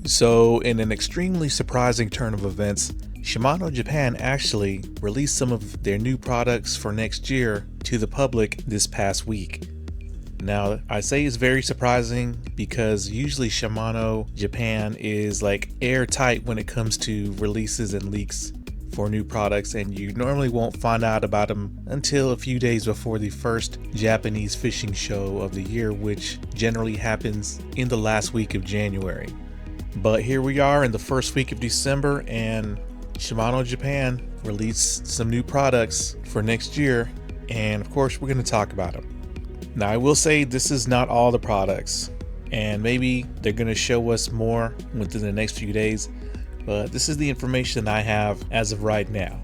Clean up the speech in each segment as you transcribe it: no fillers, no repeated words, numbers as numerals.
So, in an extremely surprising turn of events, Shimano Japan actually released some of their new products for next year to the public this past week. Now, I say it's very surprising because usually Shimano Japan is like airtight when it comes to releases and leaks for new products, and you normally won't find out about them until a few days before the first Japanese fishing show of the year, which generally happens in the last week of January. But here we are in the first week of December, and Shimano Japan released some new products for next year, and of course we're going to talk about them. Now, I will say this is not all the products, and maybe they're going to show us more within the next few days, but this is the information I have as of right now.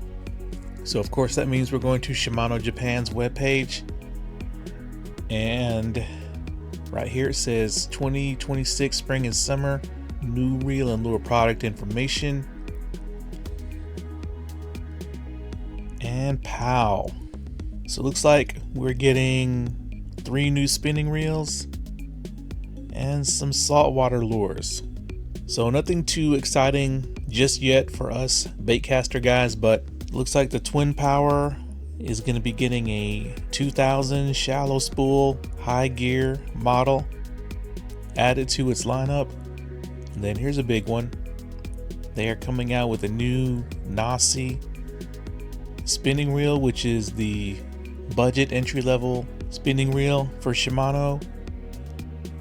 So of course that means we're going to Shimano Japan's webpage, and right here it says 2026 spring and summer new reel and lure product information, and pow. So it looks like we're getting 3 new spinning reels and some saltwater lures. So nothing too exciting just yet for us baitcaster guys, but it looks like the Twin Power is going to be getting a 2000 shallow spool high gear model added to its lineup. And then here's a big one. They are coming out with a new Nasi spinning reel, which is the budget entry-level spinning reel for Shimano,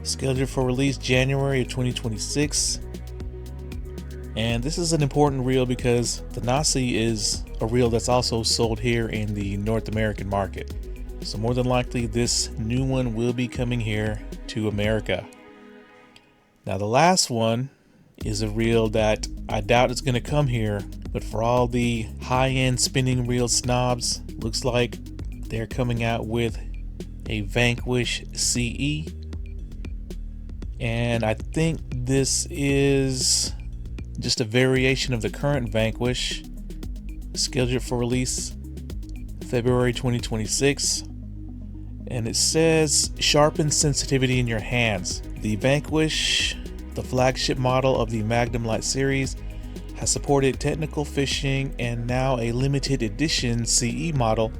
scheduled for release January of 2026. And this is an important reel because the Nasi is a reel that's also sold here in the North American market. So more than likely this new one will be coming here to America. Now the last one is a reel that I doubt it's going to come here, but for all the high-end spinning reel snobs, looks like they're coming out with a VANQUISH CE. And I think this is just a variation of the current VANQUISH, scheduled for release February 2026. And it says sharpen sensitivity in your hands. The VANQUISH, the flagship model of the Magnum Light series, has supported technical fishing, and now a limited edition CE model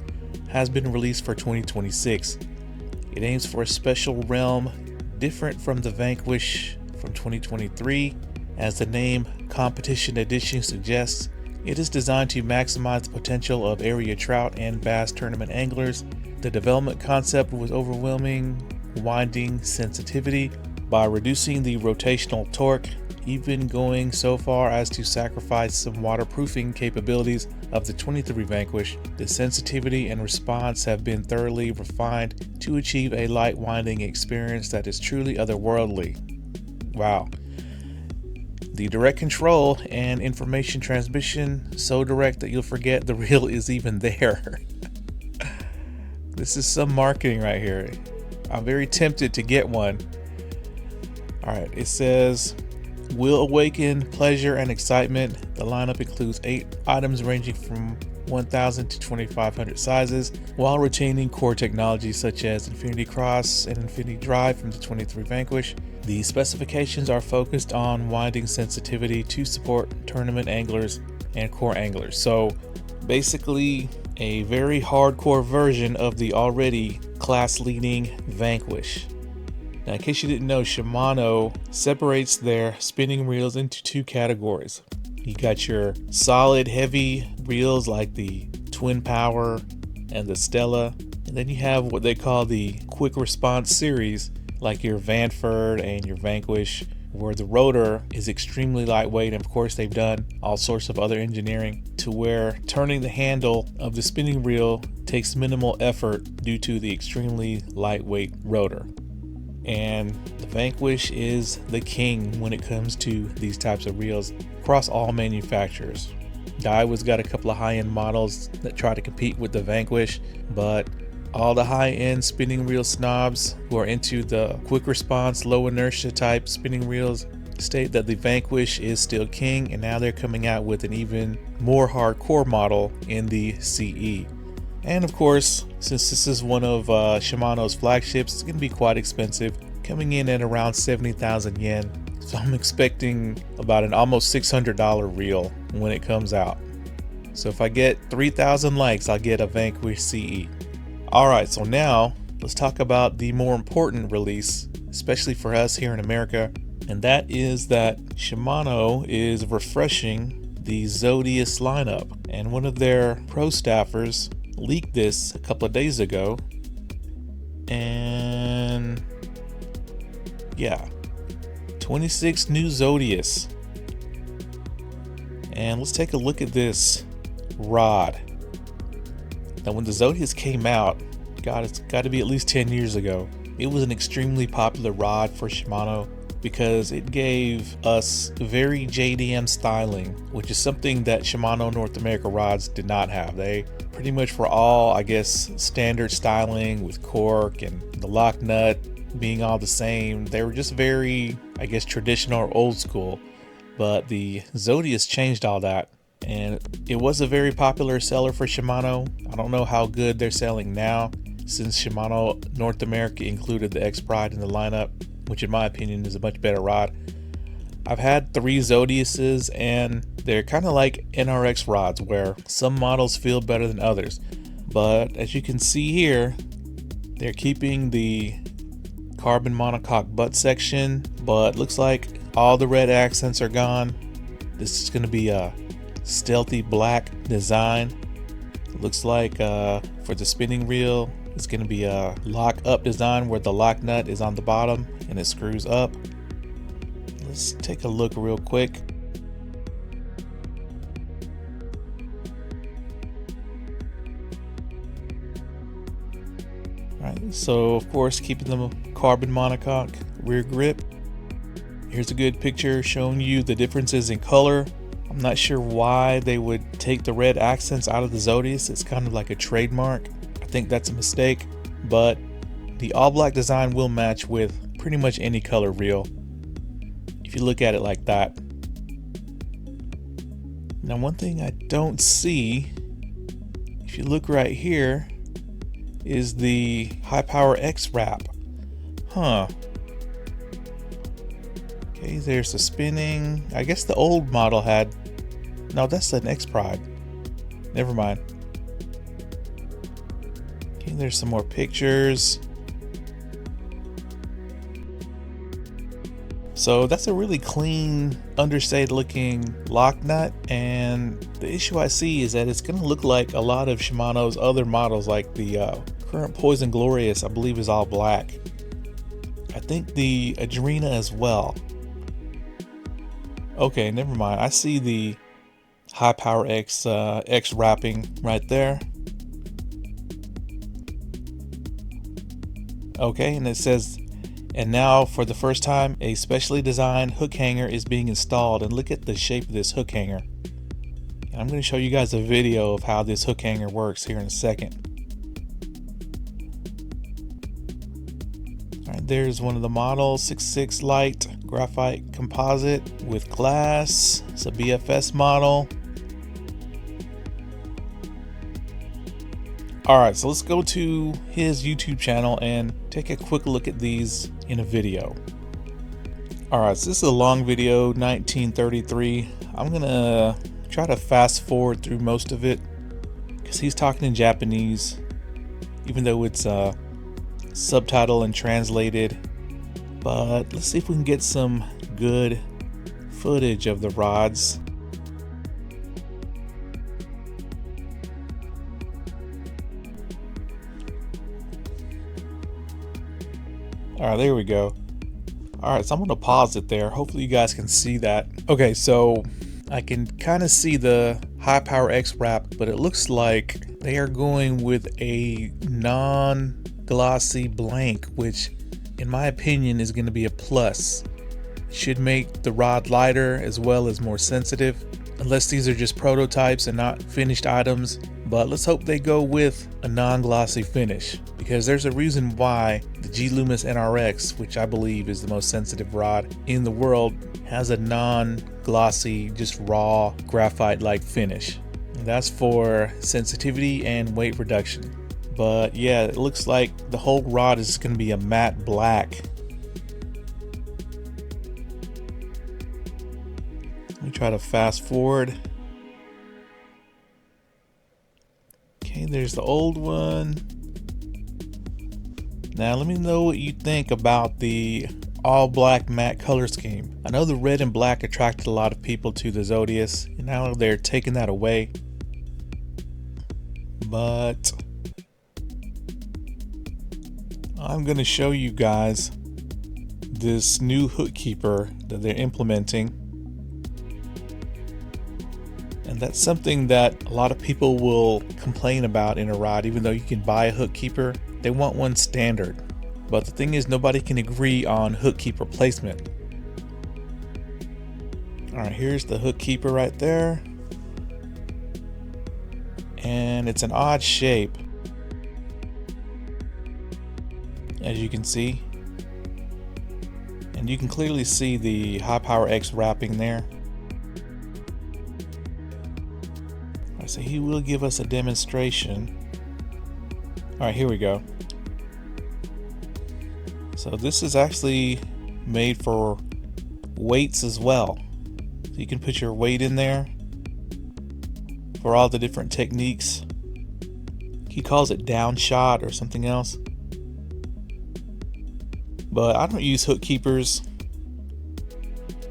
has been released for 2026. It aims for a special realm different from the VANQUISH from 2023. As the name Competition Edition suggests, it is designed to maximize the potential of area trout and bass tournament anglers. The development concept was overwhelming winding sensitivity by reducing the rotational torque, even going so far as to sacrifice some waterproofing capabilities of the 23 VANQUISH. The sensitivity and response have been thoroughly refined to achieve a light winding experience that is truly otherworldly. Wow. The direct control and information transmission, so direct that you'll forget the reel is even there. This is some marketing right here. I'm very tempted to get one. Alright, it says, will awaken pleasure and excitement. The lineup includes 8 items ranging from 1,000 to 2,500 sizes, while retaining core technologies such as Infinity Cross and Infinity Drive from the 23 VANQUISH. The specifications are focused on winding sensitivity to support tournament anglers and core anglers. So basically a very hardcore version of the already class-leading VANQUISH. Now, in case you didn't know, Shimano separates their spinning reels into 2 categories. You got your solid heavy reels like the Twin Power and the STELLA, and then you have what they call the quick response series like your Vanford and your VANQUISH, where the rotor is extremely lightweight, and of course they've done all sorts of other engineering to where turning the handle of the spinning reel takes minimal effort due to the extremely lightweight rotor. And the VANQUISH is the king when it comes to these types of reels across all manufacturers. DAIWA's got a couple of high-end models that try to compete with the VANQUISH, but all the high-end spinning reel snobs who are into the quick response, low inertia type spinning reels state that the VANQUISH is still king, and now they're coming out with an even more hardcore model in the CE. And of course, since this is one of Shimano's flagships, it's going to be quite expensive, coming in at around 70,000 yen. So I'm expecting about an almost $600 reel when it comes out. So if I get 3,000 likes, I'll get a Vanquish CE. Alright, so now let's talk about the more important release, especially for us here in America, and that is that Shimano is refreshing the Zodias lineup. And one of their pro staffers leaked this a couple of days ago, and yeah, 26 new Zodias. And let's take a look at this rod. Now when the Zodias came out, God, it's got to be at least 10 years ago, it was an extremely popular rod for Shimano because it gave us very JDM styling, which is something that Shimano North America rods did not have. They pretty much were all, I guess, standard styling with cork and the lock nut being all the same. They were just very, I guess, traditional or old school. But the Zodias changed all that, and it was a very popular seller for Shimano. I don't know how good they're selling now, since Shimano North America included the X Pride in the lineup, which in my opinion is a much better rod. I've had 3 Zodiases, and they're kind of like NRX rods where some models feel better than others. But as you can see here, they're keeping the carbon monocoque butt section, but looks like all the red accents are gone. This is going to be a stealthy black design. It looks like for the spinning reel, it's going to be a lock up design where the lock nut is on the bottom and it screws up. Let's take a look real quick. Alright, so of course keeping the carbon monocoque rear grip. Here's a good picture showing you the differences in color. I'm not sure why they would take the red accents out of the Zodias. It's kind of like a trademark. I think that's a mistake, but the all black design will match with pretty much any color reel if you look at it like that. Now one thing I don't see, if you look right here, is the high power X wrap. Okay, there's the spinning. I guess the old model had, no, that's an X Pride. Never mind. Okay, there's some more pictures. So that's a really clean, understated looking lock nut, and the issue I see is that it's going to look like a lot of Shimano's other models, like the current Poison Glorious, I believe, is all black. I think the Adrena as well. Okay, never mind. I see the high power X wrapping right there. Okay, and it says, and now for the first time, a specially designed hook hanger is being installed. And look at the shape of this hook hanger. And I'm going to show you guys a video of how this hook hanger works here in a second. Alright, there's one of the models, 6.6 light graphite composite with glass. It's a BFS model. Alright, so let's go to his YouTube channel and take a quick look at these in a video. Alright, so this is a long video, 1933. I'm gonna try to fast forward through most of it because he's talking in Japanese, even though it's subtitled and translated. But let's see if we can get some good footage of the rods. Alright, there we go. Alright, so I'm going to pause it there. Hopefully you guys can see that. Okay, so I can kind of see the high power X wrap, but it looks like they are going with a non-glossy blank, which in my opinion is going to be a plus. It should make the rod lighter as well as more sensitive, unless these are just prototypes and not finished items. But let's hope they go with a non-glossy finish, because there's a reason why the G-LOOMIS NRX, which I believe is the most sensitive rod in the world, has a non-glossy, just raw graphite-like finish. And that's for sensitivity and weight reduction. But yeah, it looks like the whole rod is going to be a matte black. me try to fast forward. Okay, there's the old one. Now let me know what you think about the all black matte color scheme. I know the red and black attracted a lot of people to the Zodias, and now they're taking that away. But I'm going to show you guys this new hook keeper that they're implementing. And that's something that a lot of people will complain about in a rod. Even though you can buy a hook keeper, they want one standard. But the thing is, nobody can agree on hook keeper placement. Alright, here's the hook keeper right there. And it's an odd shape, as you can see. And you can clearly see the High Power X wrapping there. So he will give us a demonstration. Alright, here we go. So this is actually made for weights as well. So you can put your weight in there for all the different techniques. He calls it down shot or something else. But I don't use hook keepers.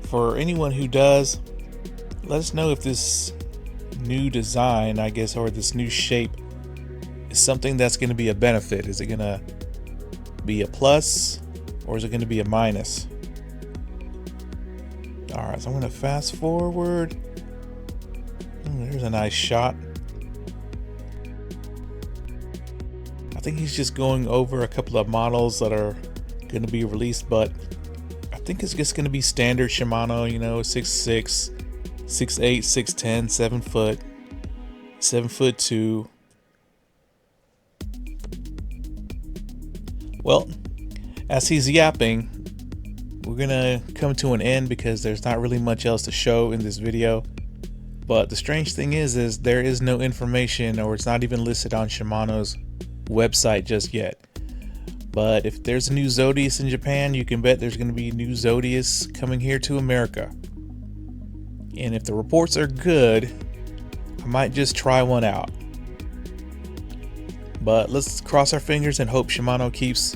For anyone who does, let us know if this new design, I guess, or this new shape is something that's going to be a benefit. Is it going to be a plus or is it going to be a minus? Alright, so I'm going to fast forward. There's a nice shot. I think he's just going over a couple of models that are going to be released, but I think it's just going to be standard Shimano, you know, 6'6", 6'8", 6'10", 7 foot, 7'2". Well, as he's yapping, we're gonna come to an end because there's not really much else to show in this video. But the strange thing is there is no information, or it's not even listed on Shimano's website just yet. But if there's a new Zodias in Japan, you can bet there's going to be new Zodias coming here to America. And if the reports are good, I might just try one out. But let's cross our fingers and hope Shimano keeps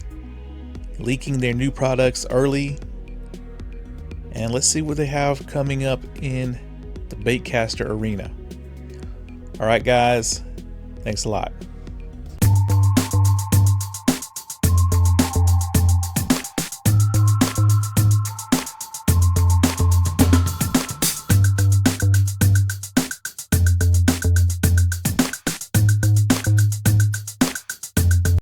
leaking their new products early. And let's see what they have coming up in the baitcaster arena. Alright guys, thanks a lot.